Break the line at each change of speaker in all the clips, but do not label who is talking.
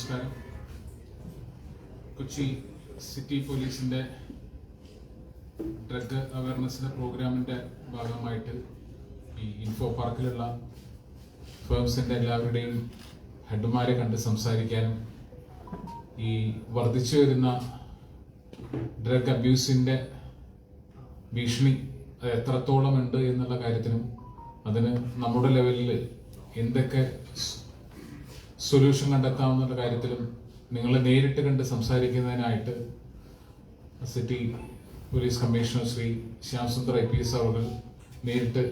നമസ്കാരം. കൊച്ചി സിറ്റി പോലീസിന്റെ ഡ്രഗ് അവയർനെസ്സിന്റെ പ്രോഗ്രാമിന്റെ ഭാഗമായിട്ട് ഈ ഇൻഫോ പാർക്കിലുള്ള ഫേംസിന്റെ എല്ലാവരുടെയും ഹെഡുമാരെ കണ്ട് സംസാരിക്കാനും ഈ വർദ്ധിച്ചു വരുന്ന ഡ്രഗ് അബ്യൂസിന്റെ ഭീഷണി എത്രത്തോളം ഉണ്ട് എന്നുള്ള കാര്യത്തിനും അതിന് നമ്മുടെ ലെവലിൽ എന്തൊക്കെ സൊല്യൂഷൻ കണ്ടെത്താവുന്ന കാര്യത്തിലും നിങ്ങളെ നേരിട്ട് കണ്ട് സംസാരിക്കുന്നതിനായിട്ട് city police commissioner Shri Shyamsundar IPS അവർ നേരിട്ട്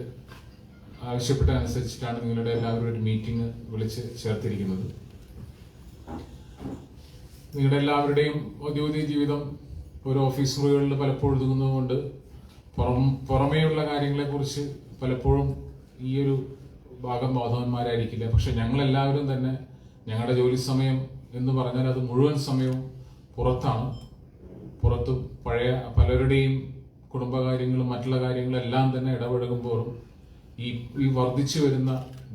ആവശ്യപ്പെട്ട അനുസരിച്ചിട്ടാണ് നിങ്ങളുടെ എല്ലാവരും ഒരു മീറ്റിംഗ് വിളിച്ച് ചേർത്തിരിക്കുന്നത്. നിങ്ങളുടെ എല്ലാവരുടെയും ഔദ്യോഗിക ജീവിതം ഒരു ഓഫീസ് മുറികളിൽ പലപ്പോഴും ഒതുങ്ങുന്നതുകൊണ്ട് പുറമേയുള്ള കാര്യങ്ങളെക്കുറിച്ച് പലപ്പോഴും ഈ ഒരു ഭാഗം ബോധവാന്മാരായിരിക്കില്ല. പക്ഷെ ഞങ്ങളെല്ലാവരും തന്നെ ഞങ്ങളുടെ ജോലി സമയം എന്ന് പറഞ്ഞാൽ അത് മുഴുവൻ സമയവും പുറത്താണ്. പുറത്തും പഴയ പലരുടെയും കുടുംബകാര്യങ്ങളും മറ്റുള്ള കാര്യങ്ങളും എല്ലാം തന്നെ ഇടപഴകുമ്പോഴും ഈ വർദ്ധിച്ചു വരുന്ന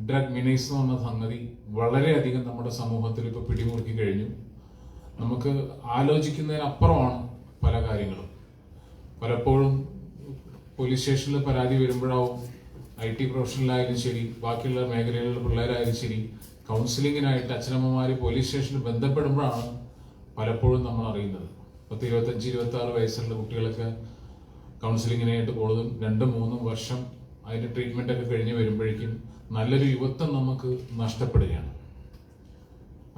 ഡ്രഗ് മിനൈസ് എന്ന് പറഞ്ഞ സംഗതി വളരെയധികം നമ്മുടെ സമൂഹത്തിൽ ഇപ്പോൾ പിടിമുറുക്കി കഴിഞ്ഞു. നമുക്ക് ആലോചിക്കുന്നതിനപ്പുറമാണ് പല കാര്യങ്ങളും. പലപ്പോഴും പോലീസ് സ്റ്റേഷനിൽ പരാതി വരുമ്പോഴാവും IT പ്രൊഫഷണലായാലും ശരി, ബാക്കിയുള്ള മേഖലകളിലുള്ള പിള്ളേരായാലും ശരി, കൗൺസിലിങ്ങിനായിട്ട് അച്ഛനമ്മമാർ പോലീസ് സ്റ്റേഷനിൽ ബന്ധപ്പെടുമ്പോഴാണ് പലപ്പോഴും നമ്മൾ അറിയുന്നത്. 25-26 വയസ്സുള്ള കുട്ടികളൊക്കെ കൗൺസിലിങ്ങിനായിട്ട് കൂടുതലും 2-3 വർഷം അതിന്റെ ട്രീറ്റ്മെന്റ് ഒക്കെ കഴിഞ്ഞ് വരുമ്പോഴേക്കും നല്ലൊരു യുവത്വം നമുക്ക് നഷ്ടപ്പെടുകയാണ്.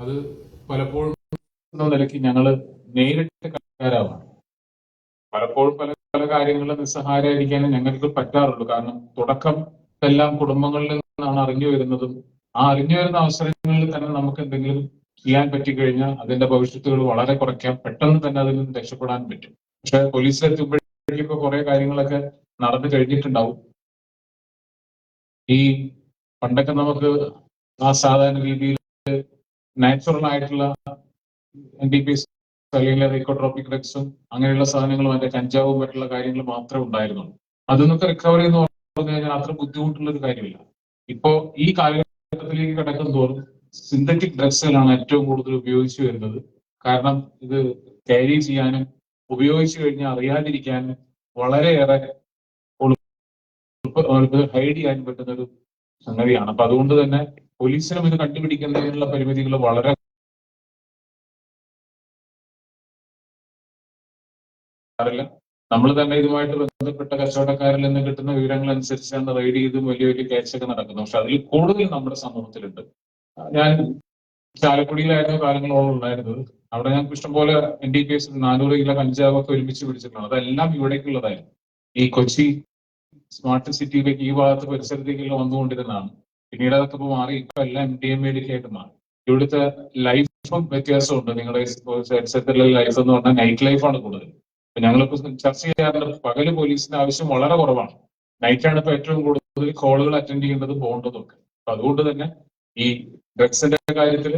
അത് പലപ്പോഴും നിലയ്ക്ക് ഞങ്ങൾ നേരിട്ട് കരാറാണ്. പലപ്പോഴും പല കാര്യങ്ങളും നിസ്സഹായരായിരിക്കാനും ഞങ്ങൾക്ക് പറ്റാറുള്ളൂ. കാരണം തുടക്കം എല്ലാം കുടുംബങ്ങളിൽ നിന്നാണ് അറിഞ്ഞു വരുന്നതും ആ അറിഞ്ഞു വരുന്ന അവസരങ്ങളിൽ തന്നെ നമുക്ക് എന്തെങ്കിലും ചെയ്യാൻ പറ്റിക്കഴിഞ്ഞാൽ അതിന്റെ ഭവിഷ്യത്തുകൾ വളരെ കുറയ്ക്കാം, പെട്ടെന്ന് തന്നെ അതിൽ നിന്ന് രക്ഷപ്പെടാൻ പറ്റും. പക്ഷെ പോലീസിലെത്തുമ്പോഴേക്കും ഇപ്പൊ കുറെ കാര്യങ്ങളൊക്കെ നടന്നു കഴിഞ്ഞിട്ടുണ്ടാവും. ഈ പണ്ടൊക്കെ നമുക്ക് ആ സാധാരണ രീതിയിൽ നാച്ചുറൽ ആയിട്ടുള്ള NDPS അല്ലെങ്കിൽ റൈക്കോട്രോപിക് ഡ്രഗ്സും അങ്ങനെയുള്ള സാധനങ്ങളും അതിന്റെ കഞ്ചാവും മറ്റുള്ള കാര്യങ്ങൾ മാത്രമേ ഉണ്ടായിരുന്നുള്ളൂ. അതിന്നൊക്കെ റിക്കവറി എന്ന് പറഞ്ഞു കഴിഞ്ഞാൽ അത്ര ബുദ്ധിമുട്ടുള്ള ഒരു കാര്യമില്ല. ഇപ്പോ ഈ കാലഘട്ടത്തിലേക്ക് കടക്കും തോറും സിന്തറ്റിക് ഡ്രഗ്സുകളാണ് ഏറ്റവും കൂടുതൽ ഉപയോഗിച്ചു വരുന്നത്. കാരണം ഇത് ക്യാരി ചെയ്യാനും ഉപയോഗിച്ചു കഴിഞ്ഞാൽ അറിയാതിരിക്കാനും വളരെയേറെ ഹൈഡ് ചെയ്യാൻ പറ്റുന്ന ഒരു സംഗതിയാണ്. അപ്പൊ അതുകൊണ്ട് തന്നെ പോലീസിനും ഇത് കണ്ടുപിടിക്കുന്നതിനുള്ള പരിമിതികൾ വളരെ നമ്മൾ തന്നെ ഇതുമായിട്ട് ബന്ധപ്പെട്ട കച്ചവടക്കാരിൽ നിന്ന് കിട്ടുന്ന വിവരങ്ങൾ അനുസരിച്ചാണ് റെയ്ഡ് ചെയ്തും വലിയ വലിയ കേസൊക്കെ നടക്കുന്നത്. പക്ഷെ അതിൽ കൂടുതൽ നമ്മുടെ സമൂഹത്തിലുണ്ട്. ഞാൻ ചാലക്കുടിയിലായിരുന്നു കാലങ്ങളോളം ഉണ്ടായിരുന്നത്. അവിടെ ഞങ്ങൾക്ക് ഇഷ്ടംപോലെ NDPS 400 കിലോ കഞ്ചാവൊക്കെ ഒരുമിച്ച് പിടിച്ചിട്ടുണ്ട്. അതെല്ലാം ഇവിടേക്കുള്ളതായിരുന്നു. ഈ കൊച്ചി സ്മാർട്ട് സിറ്റിയിലേക്ക് ഈ ഭാഗത്ത് പരിസരത്തേക്കുള്ള വന്നുകൊണ്ടിരുന്നതാണ്. പിന്നീട് അതൊക്കെ ഇപ്പോൾ മാറി ഇപ്പൊ എല്ലാം MDMA ആയിട്ട് മാറി. ഇവിടുത്തെ ലൈഫും വ്യത്യാസമുണ്ട്. നിങ്ങളുടെ പരിസരത്തുള്ള ലൈഫ് എന്ന് പറഞ്ഞാൽ നൈറ്റ് ലൈഫാണ് കൂടുതൽ. ഞങ്ങളിപ്പോ ചർച്ച ചെയ്യാറുണ്ട്, പകല് പോലീസിന്റെ ആവശ്യം വളരെ കുറവാണ്. നൈറ്റാണ് ഇപ്പൊ ഏറ്റവും കൂടുതൽ കോളുകൾ അറ്റൻഡ് ചെയ്യേണ്ടതും പോകേണ്ടതും ഒക്കെ. അപ്പൊ അതുകൊണ്ട് തന്നെ ഈ ഡ്രഗ്സിന്റെ കാര്യത്തിൽ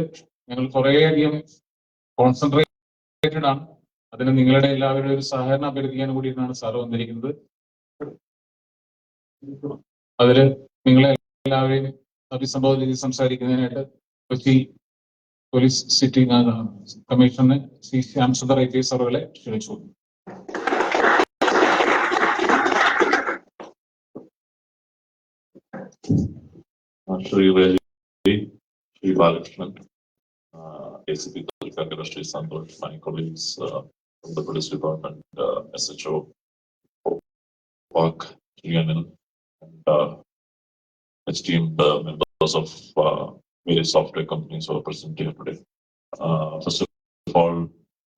ഞങ്ങൾ കുറേയധികം കോൺസെൻട്രേറ്റഡ് ആണ്. അതിന് നിങ്ങളുടെ എല്ലാവരുടെയും ഒരു സഹകരണം അഭ്യർത്ഥിക്കാൻ കൂടിയിട്ടാണ് സാറ് വന്നിരിക്കുന്നത്. അതില് നിങ്ങളെ എല്ലാവരെയും അഭിസംബോധന ചെയ്ത് സംസാരിക്കുന്നതിനായിട്ട് Kochi police city commissioner Shri Shyamsundar IPS അവരെ ക്ഷണിച്ചു.
Shri Balakrishnan, ACP Kalkakara, Shri Santosh, my colleagues from the police department, SHO, Park, Shri Anil, and esteemed members of various software companies who are present here today. First of all,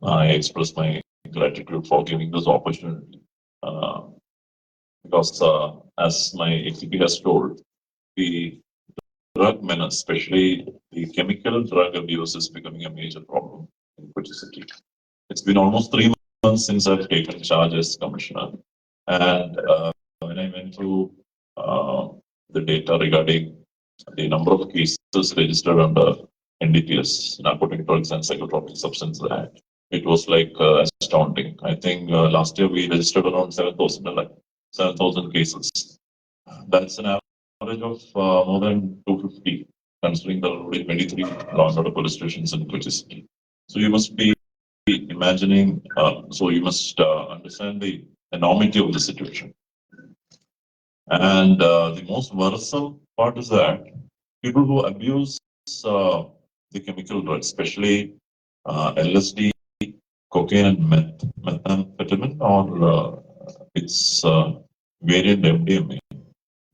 I express my gratitude for giving this opportunity because as my ACP has told, the drug menace, especially the chemical drug abuse, is becoming a major problem in Kochi City. It's been almost 3 months since I've taken charge as commissioner, and when I went through the data regarding the number of cases registered under NDPS, Narcotic Drugs and Psychotropic Substances Act, it was like astounding. I think last year we registered around 7,000 cases. That's an average of more than 250 considering there are already 23 law and order police stations in Kochi City. So you must be imagining, so you must understand the enormity of the situation. And the most worrisome part is that people who abuse the chemical drugs, especially LSD, cocaine, and methamphetamine, or its variant MDMA,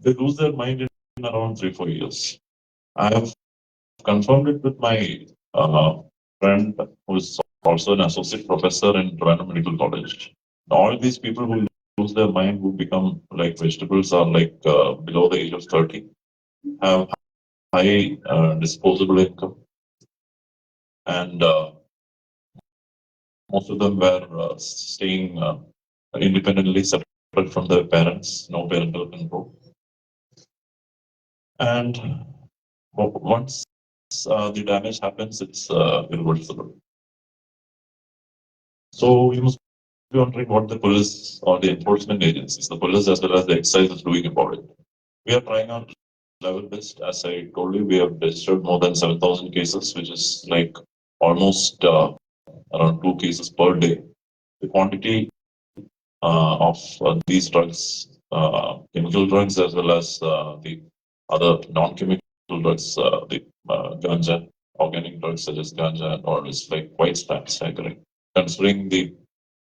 they lose their mind in around 3-4 years. I have confirmed it with my friend who is also an associate professor in Trivandrum Medical College. All these people who lose their mind, who become like vegetables, are like below the age of 30, have high disposable income, and most of them were staying independently, separate from their parents, no parental control. And once the damage happens, it's irreversible. So you must be wondering what the police or the enforcement agencies, the police as well as the excise, is doing about it. We are trying our level best. As I told you, we have registered more than 7,000 cases, which is like almost around 2 cases per day. The quantity of these drugs, chemical drugs, as well as the other non-chemical drugs, the ganja, organic drugs such as ganja and all, is like quite staggering, considering the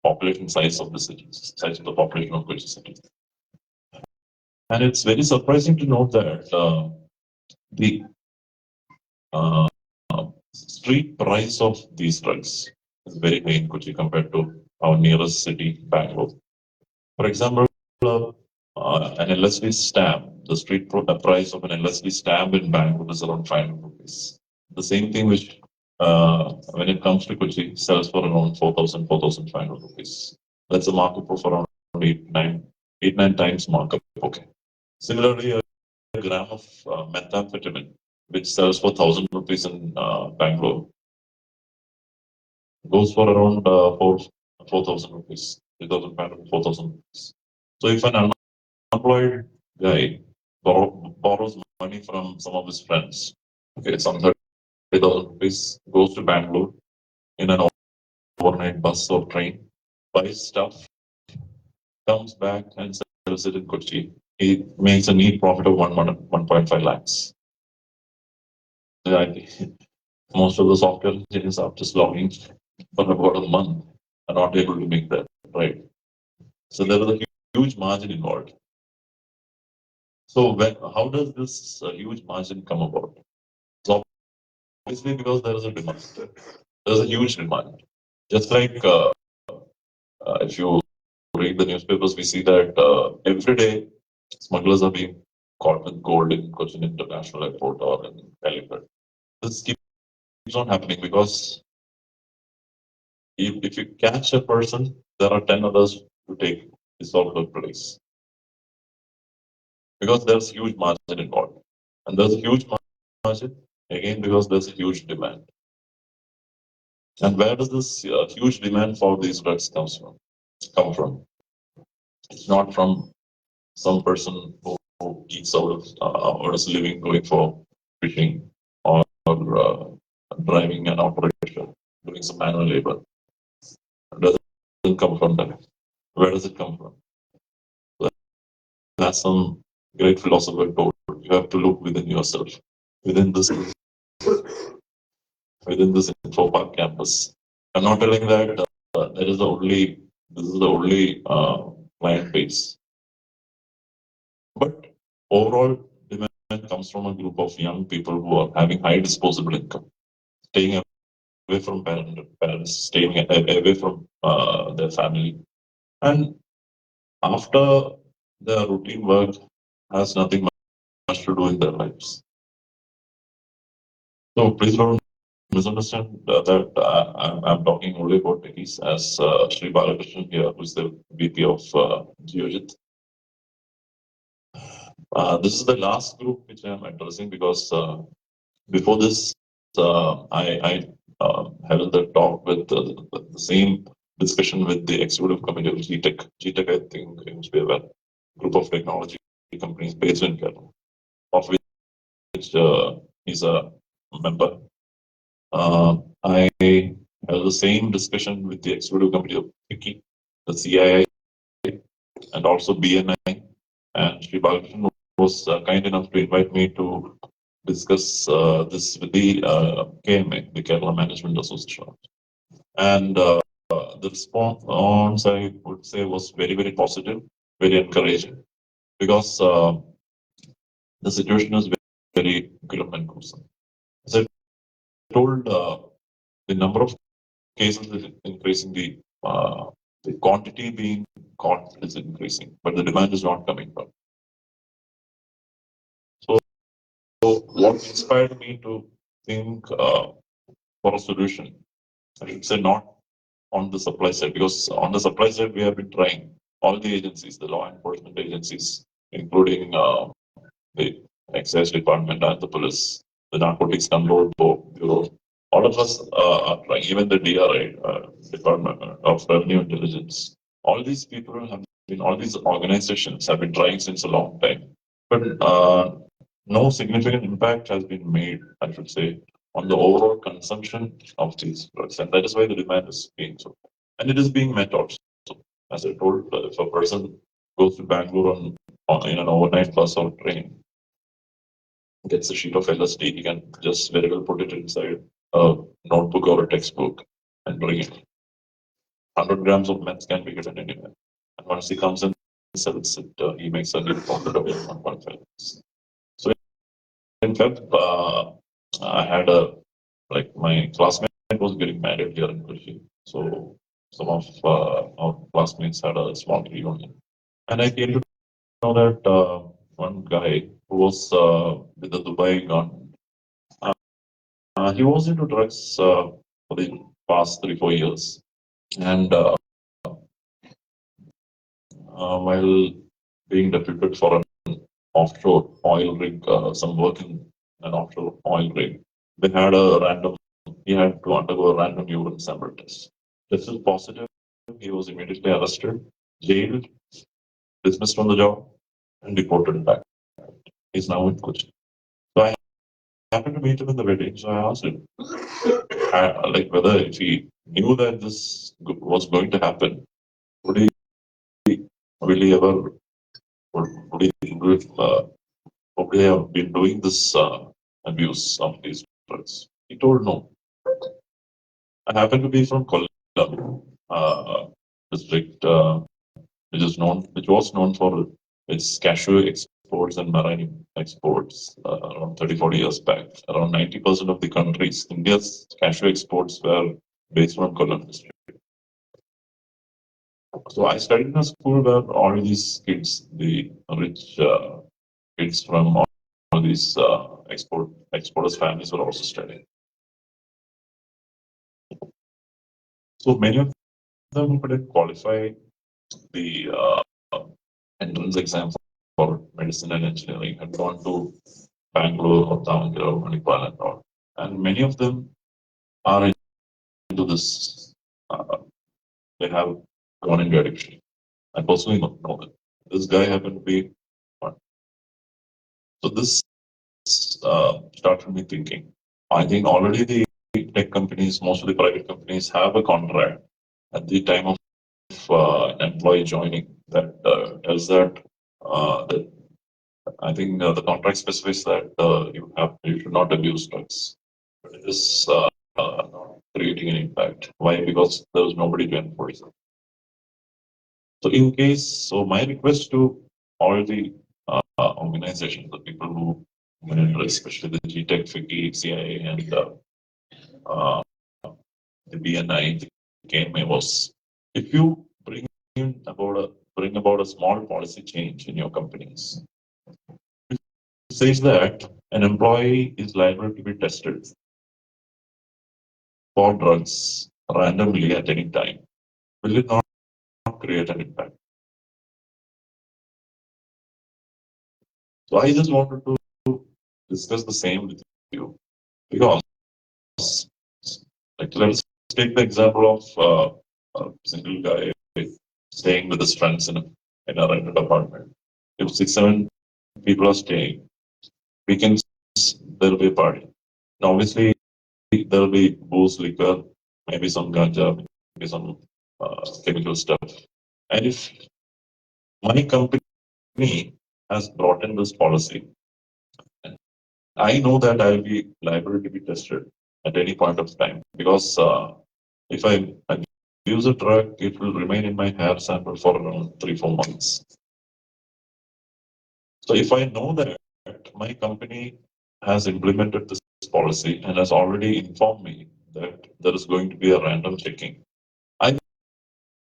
population size of the city, size of the population of Kochi City. And it's very surprising to note that the street price of these drugs is very high in Kochi compared to our nearest city, Bangalore. For example, an LSD stamp, the street price of an LSD stamp in Bangalore is around 500 rupees. The same thing which, when it comes to Kochi, sells for around 4,000, 4,500 rupees. That's a markup of around 8-9 times markup. Okay. Similarly, a gram of methamphetamine, which sells for 1,000 rupees in Bangalore, goes for around 4,000 rupees, 3,500, 4,000 rupees. So if an unemployed guy borrows money from some of his friends, okay, some 30,000 rupees, goes to Bangalore in an overnight bus or train, buys stuff, comes back and sells it in Kochi, he makes a neat profit of 1.5 lakhs. I think most of the software engineers are just logging for about a month are not able to make that, right? So there is a huge margin involved. So how does this huge margin come about? So obviously because there is a demand. There is a huge demand. Just like if you read the newspapers, we see that every day smugglers are being caught with gold in Cochin International Airport or in Calicut. This keeps on happening because if you catch a person, there are 10 others to take this sort of place. Because there's huge margin involved. And there's a huge margin, again, because there's a huge demand. And where does this huge demand for these drugs come from? It's not from some person who eats out of or is living going for fishing or driving an auto rickshaw, doing some manual labor. It doesn't come from that. Where does it come from? As some great philosopher told, you have to look within yourself, within this Infopark campus. I'm not telling that this is the only client base, but overall demand comes from a group of young people who are having high disposable income, staying away from parents, staying away from their family, and after the routine work has nothing much to do in their lives. So please don't misunderstand that I'm talking only about techies, as Sri Balakrishnan here, who is the VP of Geojit. This is the last group which I'm addressing because before this, I held the talk with the same discussion with the executive committee of GTech. GTech, I think, must be a group of technology companies based in Kerala, of which He's a member. I had the same discussion with the executive committee of FICCI, the CII, and also BNI. And Sri Balakrishnan was kind enough to invite me to discuss this with the KMA, the Kerala Management Association. And the response, I would say, was very, very positive, very encouraging, because the situation is very grim and gruesome. As I told, the number of cases is increasing, the quantity being caught is increasing, but the demand is not coming down. So what inspired me to think for a solution, I should say, not on the supply side, because on the supply side we have been trying, all the agencies, the law enforcement agencies, including the excise department and the police, the narcotics control bureau, all of us are trying, even the DRI, Department of Revenue Intelligence. All these people have been, all these organizations have been trying since a long time, but no significant impact has been made, I should say, on the overall consumption of these drugs, and that is why the demand is being so, and it is being met also. As I told, if a person goes to Bangalore in an overnight bus or train, gets a sheet of LSD, he can just very well put it inside a notebook or a textbook and bring it. 100 grams of meth can be given anywhere. And once he comes and sells it, he makes a good profit of 1.5. So in fact, I had my classmate was getting married here in Kochi. So some of our classmates had a small reunion. And I came to know that one guy who was with the Dubai government, he was into drugs for the past 3-4 years. And while being deputed for an offshore oil rig, some work in an offshore oil rig, they had he had to undergo a random urine sample test. This is positive. He was immediately arrested, jailed, dismissed from the job, and deported back. He's now in Kochi. So I happened to meet him in the wedding. So I asked him, whether if he knew that this was going to happen, would he will he ever would he do it, would he have been doing this abuse of these drugs? He told no. I happen to be from Kollam district, which was known for its cashew exports and marine exports around 30-40 years back. Around 90% of the countries, India's cashew exports were based from Kollam district. So I studied in a school where all these kids, the rich kids from all these exporters families were also studying. So many of them couldn't qualify the entrance exam for medicine and engineering, had gone to Bangalore or Davangere or Manipal and all. And many of them are into this, they have gone into addiction. I personally know that. This guy happened to be one. So this started me thinking. I think already the tech companies, most of the private companies have a contract at the time of an employee joining that tells that I think the contract specifies that you should not abuse drugs. But it is not creating an impact. Why? Because there was nobody to enforce it. So in case, so my request to all the organizations, the people who monitor, especially the GTEC, FICCI, CIA, and the BNI, the KMA, was if you bring about a small policy change in your companies, it says that an employee is liable to be tested for drugs randomly at any time. Will it not create an impact? So I just wanted to discuss the same with you, because let's take the example of a single guy staying with his friends in a rented apartment. If 6-7 people are staying, we can there will be a party. And obviously, there will be booze, liquor, maybe some ganja, maybe some chemical stuff. And if my company has brought in this policy, I know that I will be liable to be tested at any point of time because if I use a drug, it will remain in my hair sample for around 3-4 months. So if I know that my company has implemented this policy and has already informed me that there is going to be a random checking, I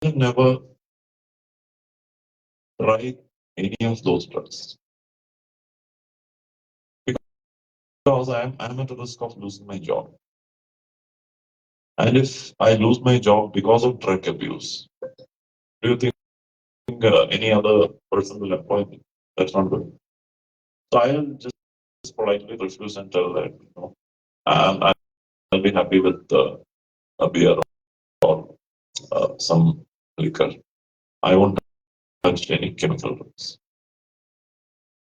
will never try any of those drugs because I'm at the risk of losing my job. And if I lose my job because of drug abuse, do you think any other person will employ me? That's not good. So I'll just politely refuse and tell that I'll be happy with a beer or some liquor. I won't touch any chemical drugs.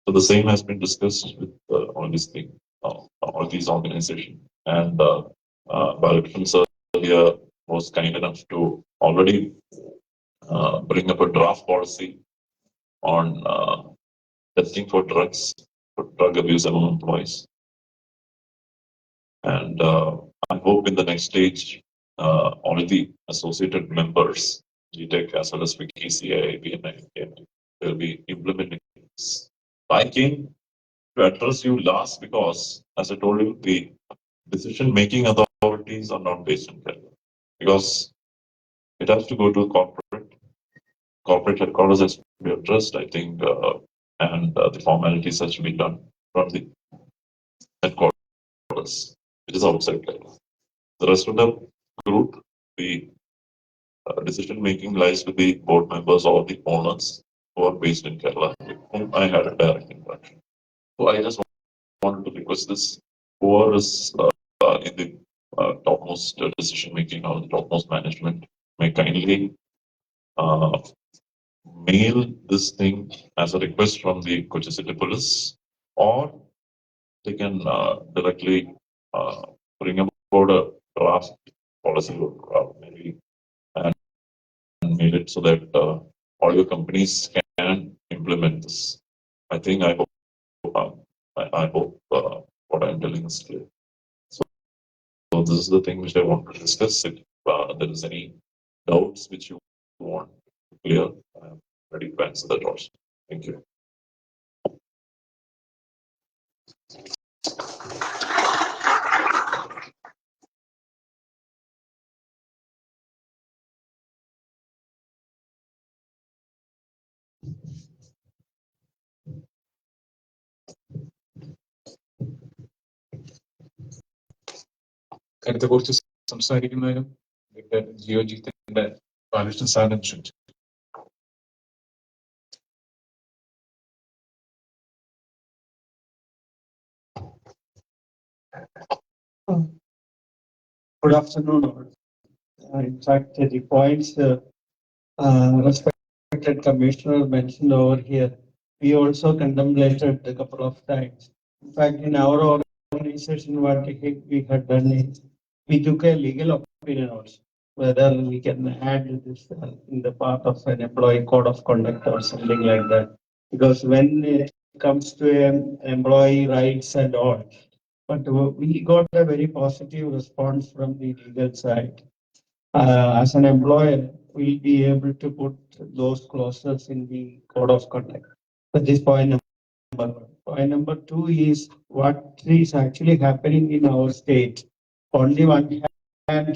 So the same has been discussed with all these organizations. And Balakrishnan sir here was kind enough to already bring up a draft policy on testing for drugs, for drug abuse among employees. And I hope in the next stage, all the associated members, GTEC as well as Wiki, CI, BNI, will be implementing this. I came to address you last because, as I told you, the decision-making authorities are not based in Kerala because it has to go to corporate headquarters has to be addressed, I think, and the formalities has to be done from the headquarters. It is outside Kerala. The rest of the group, the decision-making lies with the board members or the owners who are based in Kerala, with whom I had a direct interaction. So I just wanted to request this, whoever is in the topmost decision-making or the topmost management may kindly mail this thing as a request from the Kochi City Police, or they can directly bring about a draft policy or maybe and mail it so that all your companies can implement this. I think I hope what I'm telling is clear. So this is the thing which I want to discuss. If there is any doubts which you want to clear, I'm ready to answer that also. Thank you.
കാര്യത്തെക്കുറിച്ച് സംസാരിക്കുന്നതിനും ജിയോജിത്തിന്റെ ബാലകൃഷ്ണൻ സാറിനെ ക്ഷണിച്ചു.
Good afternoon. In fact, the points respected commissioner mentioned over here, we also contemplated a couple of times. In fact, in our organization, what we had done is we took a legal opinion also, whether we can add this in the part of an employee code of conduct or something like that. Because when it comes to employee rights and all, but we got a very positive response from the legal side. As an employer, we'll be able to put those clauses in the code of conduct. That is point number one. Point number two is what is actually happening in our state. Only one hand,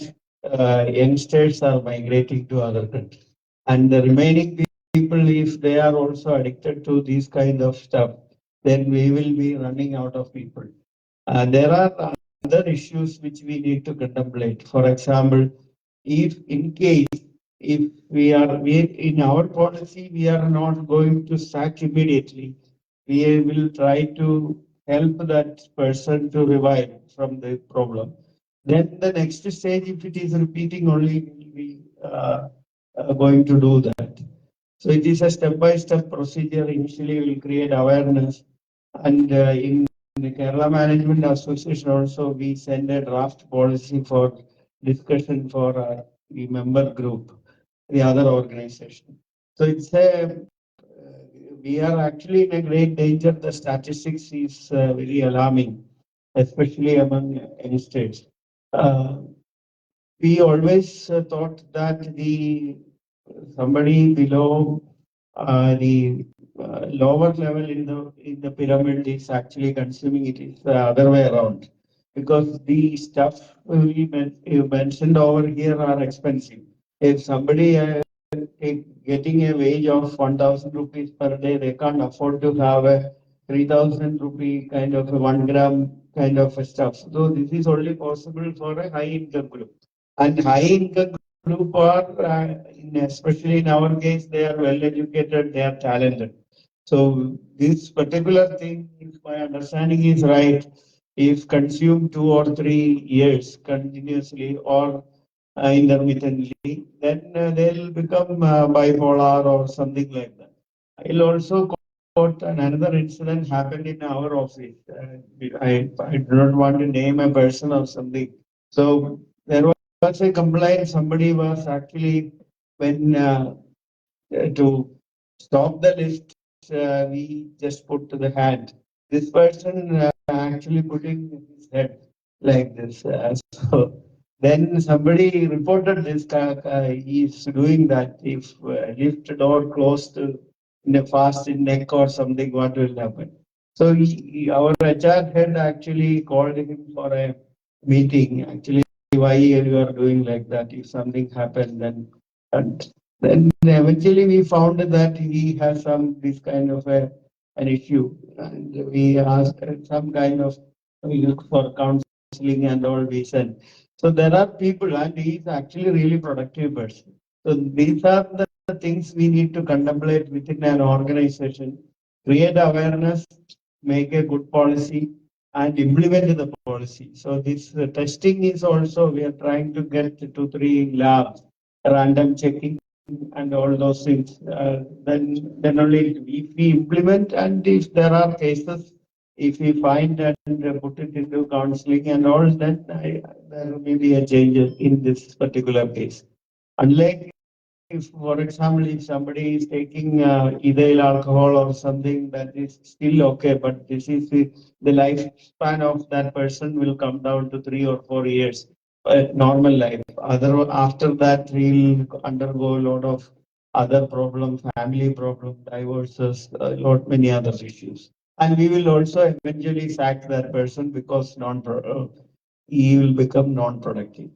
youngsters are migrating to other countries, and the remaining people, if they are also addicted to this kind of stuff, then we will be running out of people. There are other issues which we need to contemplate. For example, if in case if we in our policy we are not going to sack immediately, we will try to help that person to revive from the problem. Then the next stage, if it is repeating only, we will be going to do that. So it is a step-by-step procedure. Initially, we will create awareness, and in the Kerala Management Association also, we send a draft policy for discussion for the member group, the other organization. So it's we are actually in a great danger. The statistics is very alarming, especially among youngsters. We always thought that the somebody below the lower level in the pyramid is actually consuming it. It's the other way around, because the stuff you mentioned over here are expensive. If somebody getting a wage of 1,000 rupees per day, they can't afford to have a 3,000 rupee kind of a 1 gram kind of a stuff. So this is only possible for a high income group. And high income group are, especially in our case, they are well educated, they are talented. So this particular thing, if my understanding is right, if consumed 2 or 3 years continuously or intermittently, then they'll become bipolar or something like that. I'll also quote another incident happened in our office. I do not want to name a person or something. So there was a complaint. Somebody was actually when to stop the lift, we just put to the hand. This person actually putting his head like this. So then somebody reported this. He is doing that. If lift door closed in a fast in neck or something, what will happen? So our HR head actually called him for a meeting. Actually, why you are doing like that? If something happened, then and then eventually we found that he has some this kind of an issue, and we asked some kind of we look for counseling and all we sent. So there are people, and he is actually really productive person. So these are the things we need to contemplate within an organization, create awareness, make a good policy, and implement the policy. So this testing is also we are trying to get 2, 3 labs, random checking and all those things. Then only if we implement, and if there are cases, if we find and put it into counseling and all, then there may be a change in this particular case. Unlike if, for example, if somebody is taking ethyl alcohol or something, that is still okay, but this is the lifespan of that person will come down to 3 or 4 years, normal life. After that, he'll undergo a lot of other problems, family problems, divorces, a lot many other issues. And we will also eventually sack that person because he will become non-productive.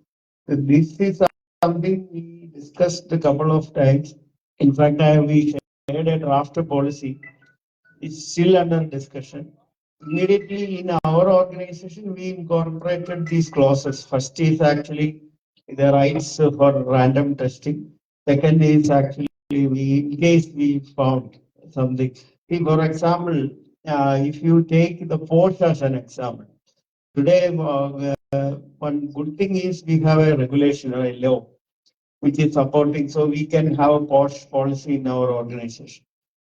So this is something we discussed a couple of times. In fact, we shared a draft policy. It's still under discussion. Immediately in our organization, we incorporated these clauses. First is actually the rights for random testing. Second is actually in case we found something. See, for example, if you take the Porsche as an example, today one good thing is we have a regulation or a law which is supporting, so we can have a posh policy in our organization.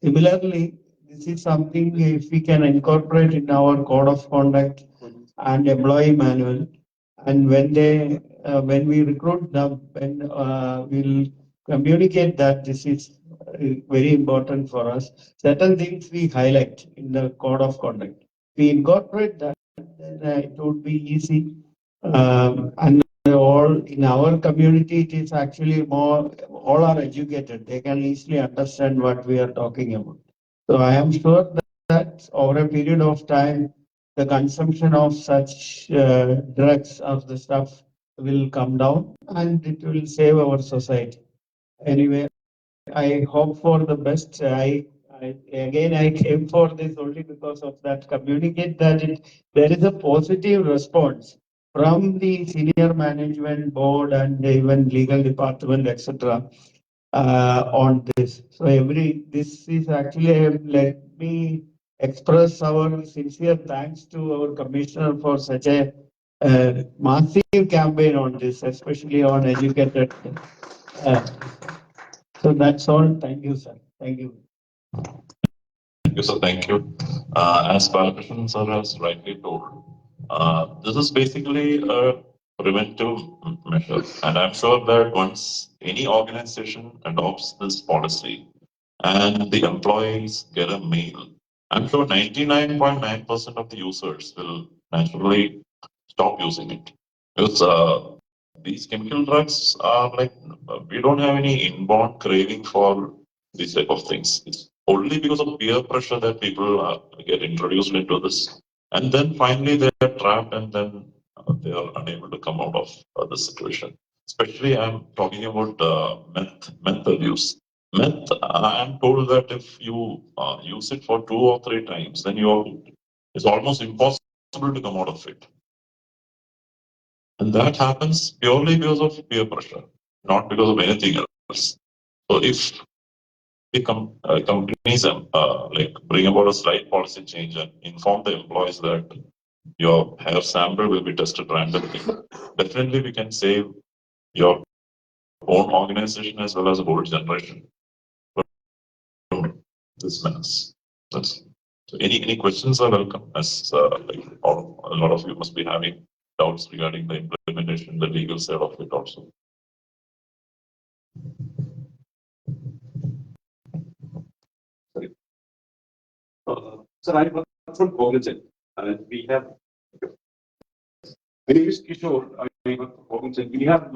Similarly, this is something if we can incorporate in our code of conduct and employee manual, and when we recruit them, when we'll communicate that this is very important for us. Certain things we highlight in the code of conduct. We incorporate that, then it would be easy. And all in our community, it is actually more, all are educated. They can easily understand what we are talking about. So I am sure that over a period of time, the consumption of such drugs of the stuff will come down and it will save our society. Anyway, I hope for the best. I came for this only because of that. Communicate that there is a positive response from the senior management board and even legal department, etc. On this. So this is actually let me express our sincere thanks to our commissioner for such a massive campaign on this, especially on educated. Uh, so that's all. Thank you, sir. Thank you.
Yes, sir. Thank you. As Balakrishnan sir has rightly told, this is basically a preventive measure, and I'm sure that once any organization adopts this policy and the employees get a mail, I'm sure 99.9% of the users will naturally stop using it. Because these chemical drugs are like, we don't have any inborn craving for these type of things. It's only because of peer pressure that people get introduced into this. And then finally they are trapped and then they are unable to come out of the situation. Especially I'm talking about meth abuse. Meth, I'm told that if you use it for 2 or 3 times, then it's almost impossible to come out of it. And that happens purely because of peer pressure, not because of anything else. So if the companies like bring about a slight policy change and inform the employees that your hair sample will be tested randomly, definitely we can save your own organization as well as a whole generation from this menace. That's, so any questions are welcome, as like a lot of you must be having doubts regarding the implementation, the legal side of it also.
Sir, I work from Cognizant. We have, my name is Kishore. I work for Cognizant. We have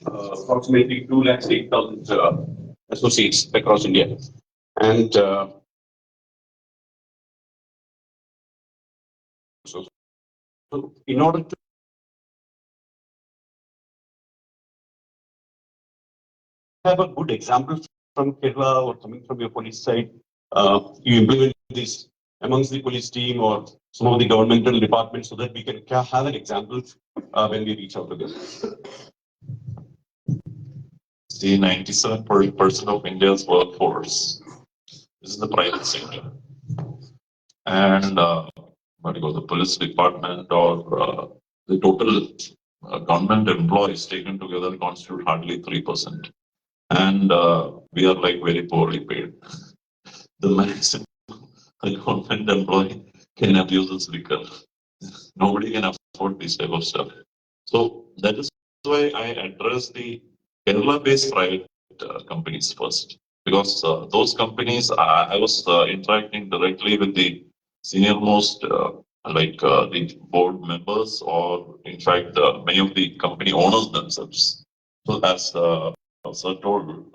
approximately 208,000 associates across India. And so in order to have a good example from Kerala or coming from your police side, you implement this amongst the police team or some of the governmental departments so that we can have an example when we reach out to them.
See, 97% of India's workforce is in the private sector. And the police department or the total government employees taken together constitute hardly 3%. And we are like very poorly paid. The maximum a government employee can abuse this liquor. Nobody can afford this type of stuff. So that is why I address the Kerala-based private companies first, because those companies, I was interacting directly with the senior most, the board members, or in fact, many of the company owners themselves. So as Sir told,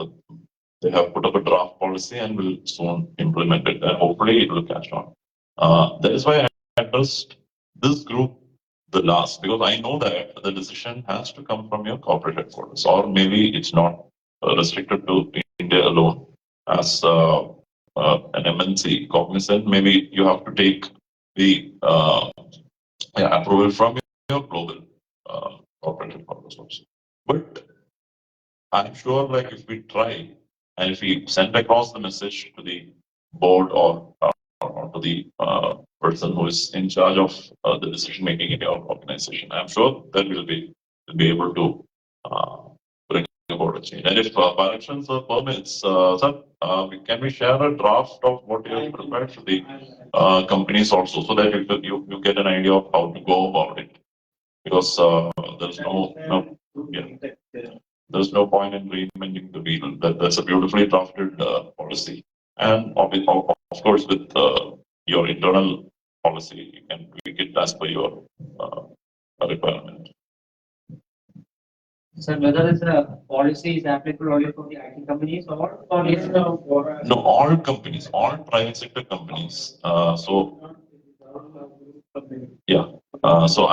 they have put up a draft policy and will soon implement it, and hopefully it will catch on. That is why I addressed this group the last, because I know that the decision has to come from your corporate headquarters, or maybe it's not restricted to India alone. As an MNC cognizant, maybe you have to take the approval from your global corporate headquarters also. But I'm sure, like, if we try and if we send across the message to the board or to the person who is in charge of the decision making in your organization, I'm sure that we'll be able to bring about a change. And if directions or permits, sir, can we share a draft of what you have prepared to the companies also, so that you get an idea of how to go about it? Because there's there's no point in reinventing the wheel. That's a beautifully drafted policy, and of course with your internal policy, you can tweak it as per your requirement.
So whether this policy is applicable only for the IT companies or for
No, all companies, all private sector companies. Yeah. So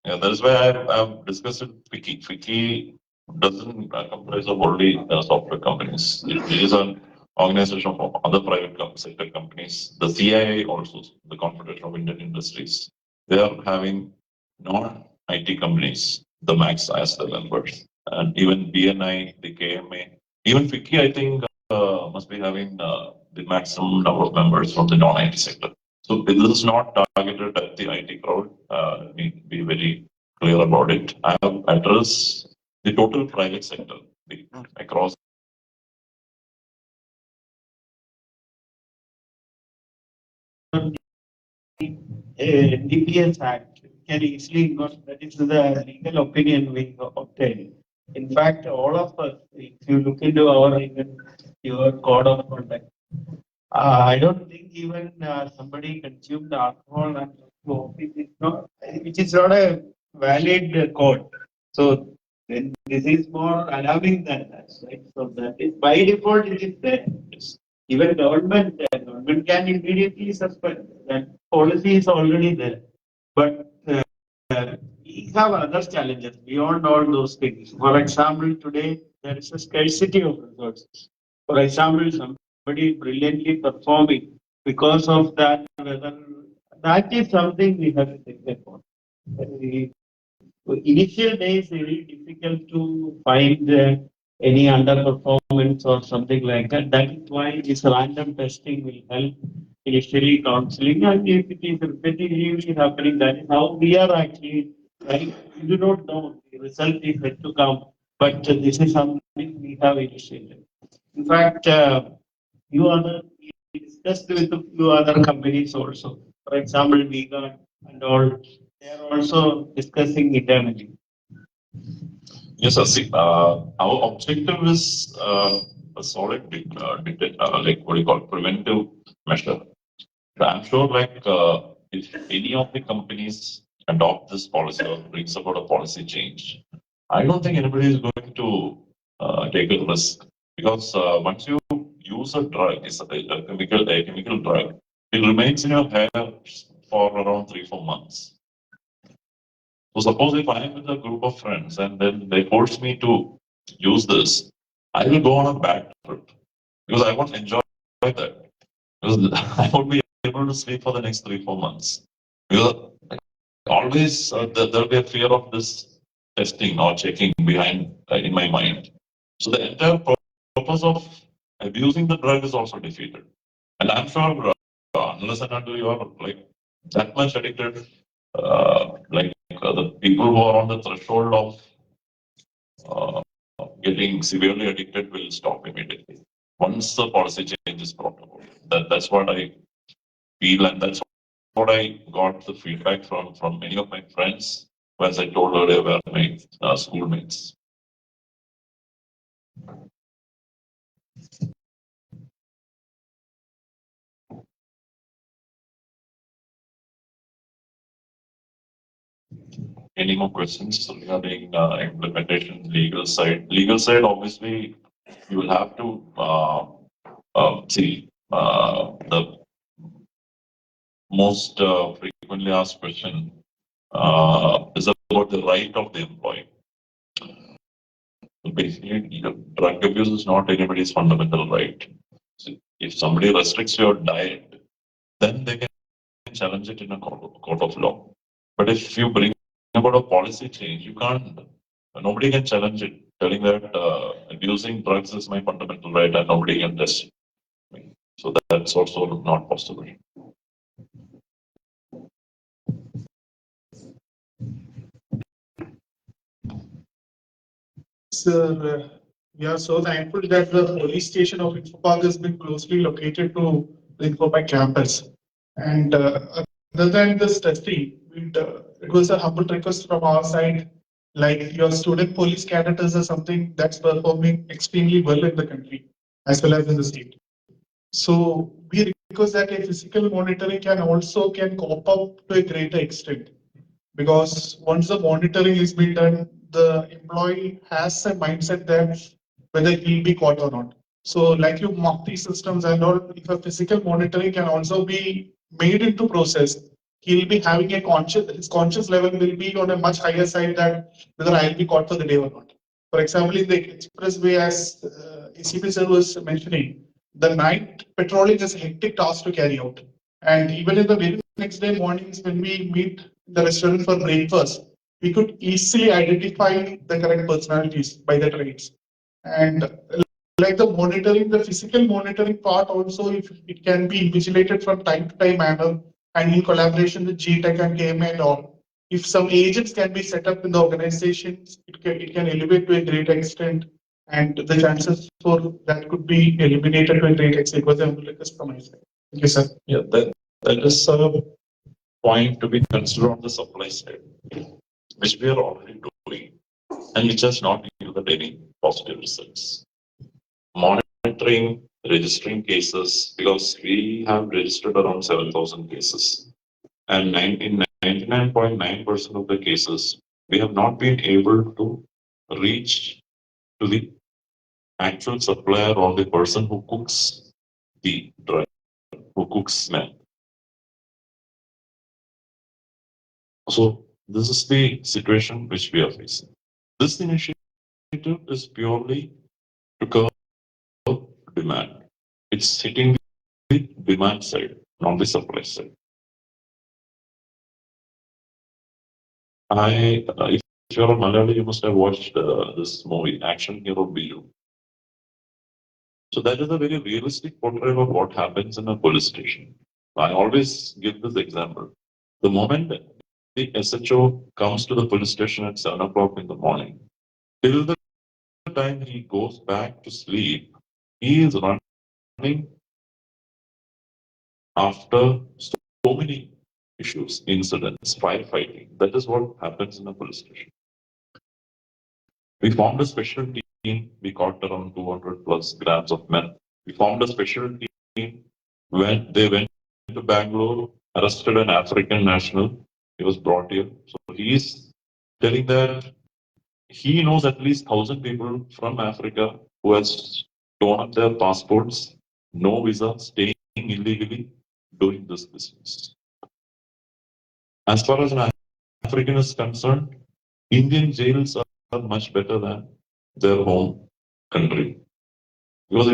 that is why I've discussed it. Wiki doesn't comprise of only software companies. It is an organization of other private sector companies. The CII also, the Confederation of Indian Industries, they are having non-IT companies, the max as the members, and even BNI, the KMA, even Wiki, I think must be having the maximum number of members from the non-IT sector. So this is not targeted at the IT crowd. Let me be very clear about it. I have addressed the total private sector across
DPS Act can easily not, that is the legal opinion we obtained. In fact, all of us, if you look into our even your code of conduct, I don't think even somebody consumed alcohol and which is not a valid code. So then this is more alarming than that, right? So that is by default it is there. Even government can immediately suspend. That policy is already there. But we have other challenges beyond all those things. For example, today there is a scarcity of resources. For example, somebody brilliantly performing because of that, whether that is something we have to think about. Initial days very difficult to find any underperformance or something like that. That is why this random testing will help initially counseling, and if it is repetitively happening, that is how we are actually trying. We do not know the result is yet to come, but this is something we have initiated. In fact, we discussed with a few other companies also. For example, Vegan and all, they are also discussing internally.
Yes, sir. See, our objective is a solid, like what do you call preventive measure. I'm sure, like, if any of the companies adopt this policy or brings about a policy change, I don't think anybody is going to take a risk because once you use a drug, it's a chemical drug, it remains in your hair for around 3-4 months. So suppose if I am with a group of friends and then they force me to use this, I will go on a bad trip because I won't enjoy that. Because I won't be able to sleep for the next 3-4 months. Because always there'll be a fear of this testing or checking behind in my mind. So the entire purpose of abusing the drug is also defeated. And I'm sure unless and until you are like that much addicted, the people who are on the threshold of getting severely addicted will stop immediately once the policy change is brought about. That's what I feel, and that's what I got the feedback from many of my friends, who, as I told earlier, were my schoolmates. Any more questions regarding implementation, legal side? Legal side, obviously, you will have to see the most frequently asked question is about the right of the employee. So basically, drug abuse is not anybody's fundamental right. So if somebody restricts your diet, then they can challenge it in a court of law. But if you bring about a policy change, you can't. Nobody can challenge it, telling that abusing drugs is my fundamental right and nobody can test me. So that's also not possible.
Sir, we are so thankful that the police station of Infopark has been closely located to the Infopark campus. And other than this testing, it was a humble request from our side. Like your student police cadets are something that's performing extremely well in the country as well as in the state. So we request that a physical monitoring can cope up to a greater extent, because once the monitoring is being done, the employee has a mindset that whether he'll be caught or not. So like you mock these systems and all, if a physical monitoring can also be made into process, he'll be having his conscious level will be on a much higher side than whether I'll be caught for the day or not. For example, in the expressway, as ACP sir was mentioning, the night patrolling is a hectic task to carry out. And even in the very next day mornings, when we meet the restaurant for breakfast, we could easily identify the correct personalities by the traits. And like the physical monitoring part also, if it can be vigilated from time to time manner and in collaboration with GTech and KMA and all, if some agents can be set up in the organizations, it can elevate to a great extent, and the chances for that could be eliminated to a great extent. Was a request from my side. Thank you, sir.
Yeah, that is point to be considered on the supply side, which we are already doing, and which has not yielded any positive results. Monitoring, registering cases, because we have registered around 7,000 cases, and 99.9% of the cases, we have not been able to reach to the actual supplier or the person who cooks the drug, who cooks meth. So this is the situation which we are facing. This initiative is purely to curb demand. It's hitting the demand side, not the supply side. If you're a Malayali, you must have watched this movie, Action Hero Biju. So that is a very realistic portrayal of what happens in a police station. I always give this example. The moment the SHO comes to the police station at 7 o'clock in the morning, till the time he goes back to sleep, he is running after so many issues, incidents, firefighting. That is what happens in a police station. We formed a special team. We caught around 200 plus grams of meth. We formed a special team when they went to Bangalore, arrested an African national. He was brought here. So he is telling that he knows at least 1,000 people from Africa who has torn up their passports, no visa, staying illegally, doing this business. As far as an African is concerned, Indian jails are much better than their home country. Because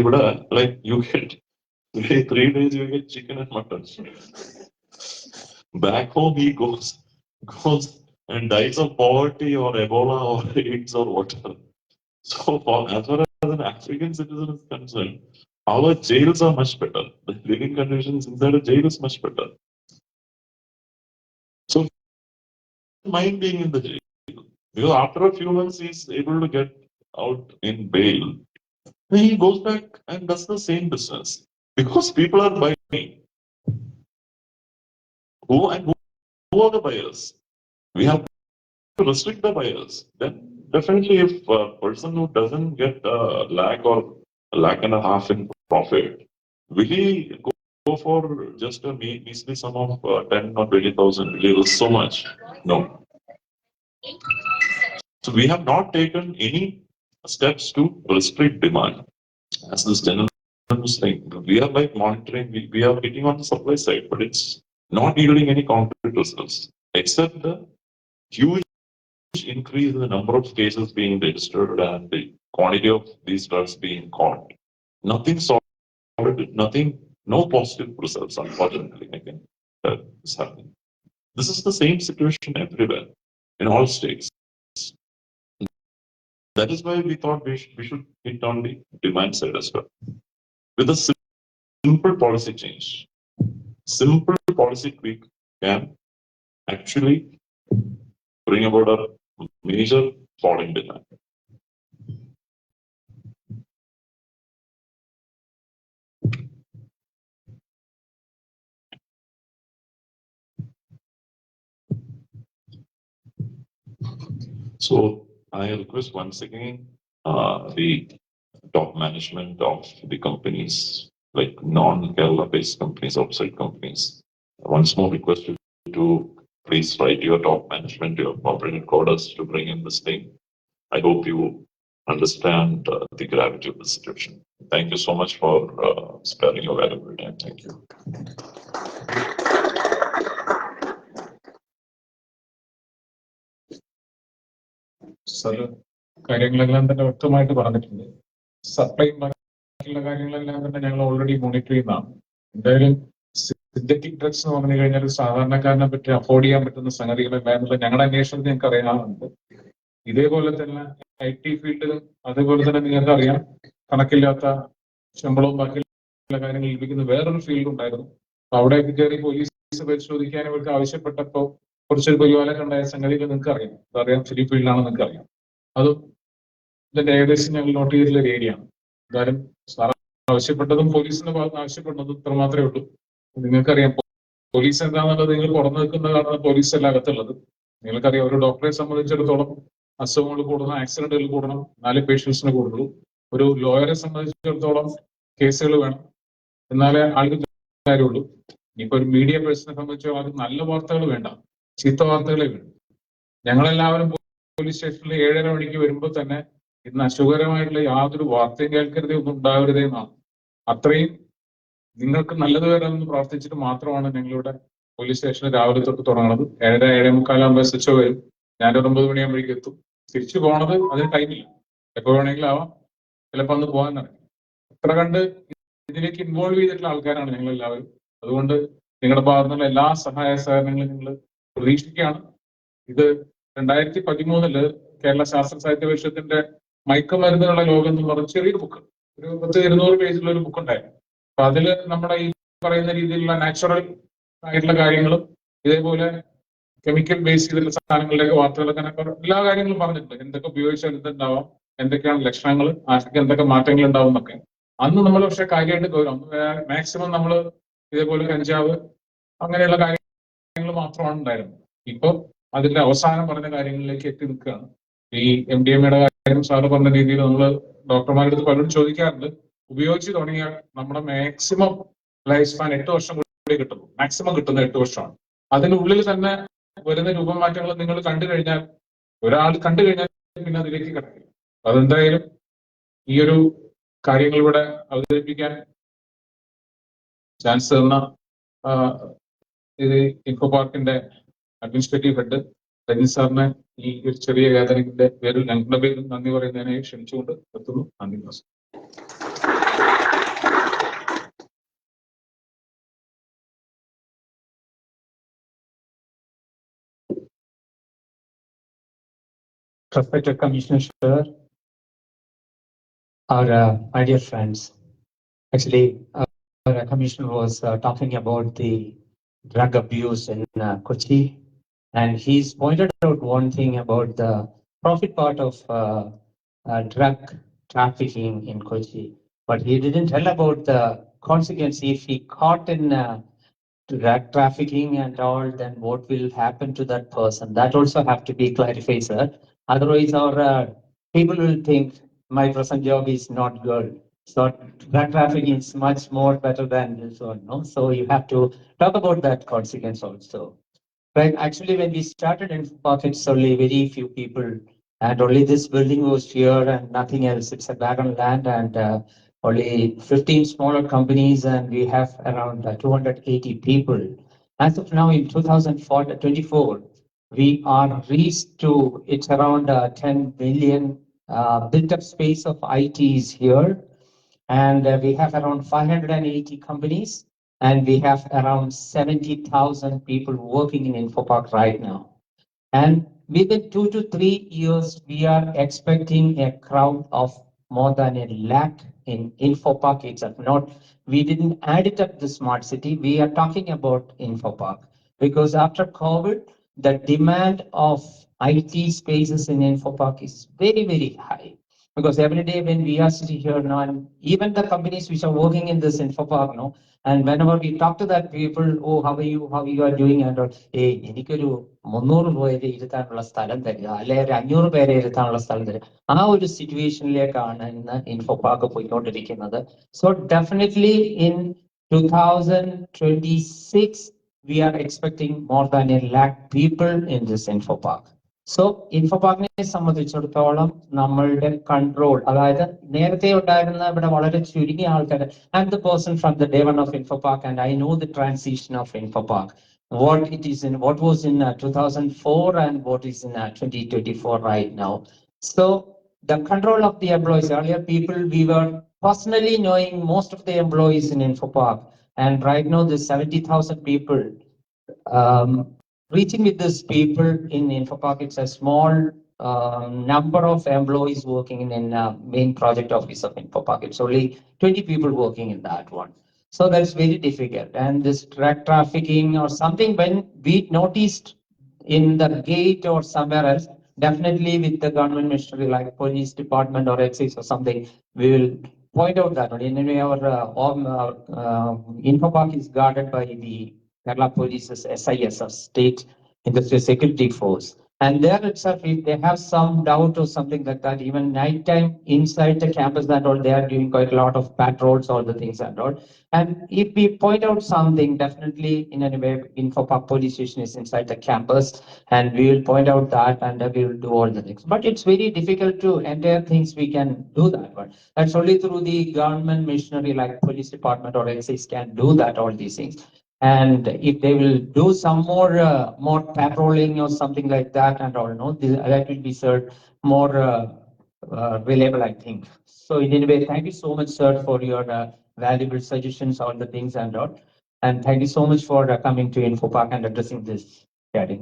like you get 3 days, you get chicken and mutton. Back home, he goes and dies of poverty or Ebola or AIDS or whatever. So as far as an African citizen is concerned, our jails are much better. The living conditions inside a jail is much better. So mind being in the jail. Because after a few months, he's able to get out in bail. He goes back and does the same business. Because people are buying. Who are the buyers? We have to restrict the buyers. Then definitely if a person who doesn't get a lakh or a lakh and a half in profit, will he go for just a measly sum of 10 or 20,000? Will he risk so much? No. So we have not taken any steps to restrict demand. As this gentleman was saying, we are like monitoring, we are hitting on the supply side, but it's not yielding any concrete results, except the huge increase in the number of cases being registered and the quantity of these drugs being caught. Nothing solid, no positive results, unfortunately, again, that is happening. This is the same situation everywhere, in all states. That is why we thought we should hit on the demand side as well. With a simple policy change, simple policy tweak can actually bring about a major fall in demand. So I request once again the top management of the companies, like non-Kerala based companies, outside companies, once more request you to please write your top management, your corporate headquarters to bring in this thing. I hope you understand the gravity of the situation. Thank you so much for sparing your valuable time. Thank you.
Sir കാര്യങ്ങളെല്ലാം തന്നെ വ്യക്തമായിട്ട് പറഞ്ഞിട്ടുണ്ട്. Supply ബാക്കിയുള്ള കാര്യങ്ങളെല്ലാം തന്നെ ഞങ്ങൾ already monitor ചെയ്യുന്നതാണ്. എന്തായാലും സിന്തറ്റിക് ഡ്രഗ്സ് എന്ന് പറഞ്ഞു കഴിഞ്ഞാൽ സാധാരണക്കാരനെ പറ്റി അഫോർഡ് ചെയ്യാൻ പറ്റുന്ന സംഗതികളെല്ലാം എന്നുള്ളത് ഞങ്ങളുടെ അന്വേഷണത്തിൽ ഞങ്ങൾക്ക് അറിയാവുന്നുണ്ട്. ഇതേപോലെ തന്നെ IT ഫീൽഡിലും അതേപോലെ തന്നെ നിങ്ങൾക്ക് അറിയാം, കണക്കില്ലാത്ത ശമ്പളവും ബാക്കിയുള്ള കാര്യങ്ങൾ ലഭിക്കുന്ന വേറൊരു ഫീൽഡ് ഉണ്ടായിരുന്നു. അവിടേക്ക് കയറി പോലീസ് പരിശോധിക്കാൻ ഇവർക്ക് ആവശ്യപ്പെട്ടപ്പോൾ കുറച്ചൊരു പരിപാലനം ഉണ്ടായ സംഗതികൾ നിങ്ങൾക്ക് അറിയാം. അതറിയാം, ഫ്രീ ഫീൽഡാണെന്ന് നിങ്ങൾക്ക് അറിയാം. അതും ഇതിന്റെ ഏകദേശം ഞങ്ങൾ നോട്ട് ചെയ്തിട്ടുള്ള ഒരു ഏരിയ ആണ്. എന്തായാലും സാർ ആവശ്യപ്പെട്ടതും പോലീസിന്റെ ഭാഗത്ത് ആവശ്യപ്പെടുന്നതും ഇത്ര മാത്രമേ ഉള്ളൂ. നിങ്ങൾക്കറിയാം, പോലീസ് എന്താണെന്നുള്ളത് നിങ്ങൾ പുറന്നു നിൽക്കുന്ന കാണുന്ന പോലീസ് അല്ല അകത്തുള്ളത്. നിങ്ങൾക്കറിയാം, ഒരു ഡോക്ടറെ സംബന്ധിച്ചിടത്തോളം അസുഖങ്ങൾ കൂടണം, ആക്സിഡന്റുകൾ കൂടണം, 4 പേഷ്യൻസിന് കൂടുള്ളൂ. ഒരു ലോയറെ സംബന്ധിച്ചിടത്തോളം കേസുകൾ വേണം, എന്നാലേ ആൾക്ക് കാര്യമുള്ളൂ. ഇനിയിപ്പോ ഒരു മീഡിയ പേഴ്സണെ സംബന്ധിച്ചോ അത് നല്ല വാർത്തകൾ വേണ്ട, ചീത്ത വാർത്തകളെ വേണം. ഞങ്ങളെല്ലാവരും പോലീസ് സ്റ്റേഷനിൽ 7:30 മണിക്ക് വരുമ്പോൾ തന്നെ ഇന്ന് അസുഖകരമായിട്ടുള്ള യാതൊരു വാർത്തയും കേൾക്കരുതേ, ഒന്നും ഉണ്ടാവരുതേ എന്നാണ്. അത്രയും നിങ്ങൾക്ക് നല്ലത് വരാമെന്ന് പ്രാർത്ഥിച്ചിട്ട് മാത്രമാണ് ഞങ്ങളിവിടെ പോലീസ് സ്റ്റേഷനിൽ രാവിലെ തൊട്ട് തുടങ്ങുന്നത്. 7:30, 7:45 SHO വരും. ഞാനൊരു 9 മണിയാകുമ്പോഴേക്കും എത്തും. തിരിച്ചു പോകണത് അതിന് ടൈമില്ല, എപ്പോ വേണമെങ്കിലും ആവാം, ചിലപ്പോൾ അന്ന് പോകാൻ നടക്കും. അത്ര കണ്ട് ഇതിലേക്ക് ഇൻവോൾവ് ചെയ്തിട്ടുള്ള ആൾക്കാരാണ് ഞങ്ങൾ എല്ലാവരും. അതുകൊണ്ട് നിങ്ങളുടെ ഭാഗത്തു നിന്നുള്ള എല്ലാ സഹായ സഹകരണങ്ങളും നിങ്ങൾ പ്രതീക്ഷിക്കുകയാണ്. ഇത് 2013 കേരള ശാസ്ത്ര സാഹിത്യ പരിഷത്തിന്റെ മയക്കുമരുന്നുള്ള ലോകം എന്ന് പറഞ്ഞ ചെറിയൊരു ബുക്ക്, ഒരു 200 പേജിലുള്ള ഒരു ബുക്ക് ഉണ്ടായിരുന്നു. അപ്പൊ അതില് നമ്മുടെ ഈ പറയുന്ന രീതിയിലുള്ള നാച്ചുറൽ ആയിട്ടുള്ള കാര്യങ്ങളും ഇതേപോലെ കെമിക്കൽ ബേസ് ചെയ്തിട്ടുള്ള സാധനങ്ങളുടെയൊക്കെ വാർത്തകളൊക്കെ എല്ലാ കാര്യങ്ങളും പറഞ്ഞിട്ടുണ്ട്. എന്തൊക്കെ ഉപയോഗിച്ചാൽ എന്തുണ്ടാവാം, എന്തൊക്കെയാണ് ലക്ഷണങ്ങൾ, ആർക്കൊക്കെ എന്തൊക്കെ മാറ്റങ്ങൾ ഉണ്ടാവും എന്നൊക്കെ. അന്ന് നമ്മൾ പക്ഷെ കാര്യമായിട്ട് ഗൗരവം മാക്സിമം നമ്മൾ ഇതേപോലെ കഞ്ചാവ് അങ്ങനെയുള്ള കാര്യങ്ങൾ മാത്രമാണ് ഉണ്ടായിരുന്നത്. ഇപ്പൊ അതിന്റെ അവസാനം പറഞ്ഞ കാര്യങ്ങളിലേക്ക് എത്തി നിൽക്കുകയാണ്. ഈ MDMA കാര്യം സാറ് പറഞ്ഞ രീതിയിൽ നമ്മൾ ഡോക്ടർമാരുടെ അടുത്ത് പലരും ചോദിക്കാറുണ്ട്. ഉപയോഗിച്ച് തുടങ്ങിയാൽ നമ്മുടെ മാക്സിമം ലൈഫ് സ്പാൻ 8 വർഷം കൂടി കിട്ടുന്നു. മാക്സിമം കിട്ടുന്നത് 8 വർഷമാണ്. അതിനുള്ളിൽ തന്നെ വരുന്ന രൂപമാറ്റങ്ങൾ നിങ്ങൾ കണ്ടു കഴിഞ്ഞാൽ, ഒരാൾ കണ്ടു കഴിഞ്ഞാൽ പിന്നെ അതിലേക്ക് കിടക്കില്ല. അതെന്തായാലും ഈ ഒരു കാര്യങ്ങൾ ഇവിടെ അവതരിപ്പിക്കാൻ ചാൻസ് തന്ന ഇത് ഇൻഫോപാർക്കിന്റെ അഡ്മിനിസ്ട്രേറ്റീവ് ഹെഡ് രഞ്ജിത് സാറിനെ ഈ ഒരു ചെറിയ ഗാദറിംഗിന്റെ പേരിൽ ഞങ്ങളുടെ പേരിൽ നന്ദി പറയുന്നതിനായി ക്ഷണിച്ചുകൊണ്ട് എത്തുന്നു. നന്ദി, നമസ്കാരം.
Respected Commissioner, sir, my dear friends, actually, our Commissioner was talking about the drug abuse in Kochi, and he's pointed out one thing about the profit part of drug trafficking in Kochi, but he didn't tell about the consequence if he caught in drug trafficking and all, then what will happen to that person? That also have to be clarified, sir. Otherwise, our people will think my present job is not good. So drug trafficking is much more better than this one, no? So you have to talk about that consequence also. Right, actually, when we started in pockets, only very few people, and only this building was here and nothing else. It's a barren land, and only 15 smaller companies, and we have around 280 people. As of now, in 2024, we are reached to, it's around 10 million built up space of ITs here, and we have around 580 companies, and we have around 70,000 people working in Infopark right now. And within 2 to 3 years, we are expecting a crowd of more than 1 lakh in Infopark itself. We didn't add it up the smart city. We are talking about Infopark because after COVID, the demand of IT spaces in Infopark is very, very high. Because every day when we are sitting here now, and even the companies which are working in this Infopark, no, and whenever we talk to that people, oh, how are you are doing, and hey, എനിക്കൊരു 300 പേരെ ഇരുത്താനുള്ള സ്ഥലം തരിക, അല്ലെങ്കിൽ 500 പേരെ ഇരുത്താനുള്ള സ്ഥലം തരിക, ആ ഒരു സിറ്റുവേഷനിലേക്കാണ് ഇന്ന് ഇൻഫോപാർക്ക് പോയിക്കൊണ്ടിരിക്കുന്നത്. So definitely in 2026 we are expecting more than 1 lakh people in this Infopark. So ഇൻഫോപാർക്കിനെ സംബന്ധിച്ചിടത്തോളം നമ്മളുടെ കൺട്രോൾ, അതായത് നേരത്തെ ഉണ്ടായിരുന്ന ഇവിടെ വളരെ ചുരുങ്ങിയ ആൾക്കാർ. I M the person from the day 1 of Infopark and I know the transition of Infopark, what was in 2004 and what is in 2024 right now. So the control of the employees, earlier people, we were personally knowing most of the employees in Infopark, and right now the 70,000 people. Reaching with these people in Infopark, it's a small number of employees working in main project office of Infopark. It's only 20 people working in that one. So that's very difficult. And this drug trafficking or something, when we noticed in the gate or somewhere else, definitely with the government ministry like police department or excise or something, we will point out that. Anyway, our Infopark is guarded by the Kerala Police's SIS, State Industrial Security Force. And there itself, if they have some doubt or something like that, even nighttime inside the campus and all, they are doing quite a lot of patrols, all the things and all. And if we point out something, definitely in any way, Infopark Police Station is inside the campus, and we will point out that, and we will do all the things. But it's very difficult to entire things we can do that one. That's only through the government machinery like police department or SIs can do that, all these things. And if they will do some more patrolling or something like that and all, no, that will be, sir, more reliable, I think. So in any way, thank you so much, sir, for your valuable suggestions, all the things and all. And thank you so much for coming to Infopark and addressing this hearing.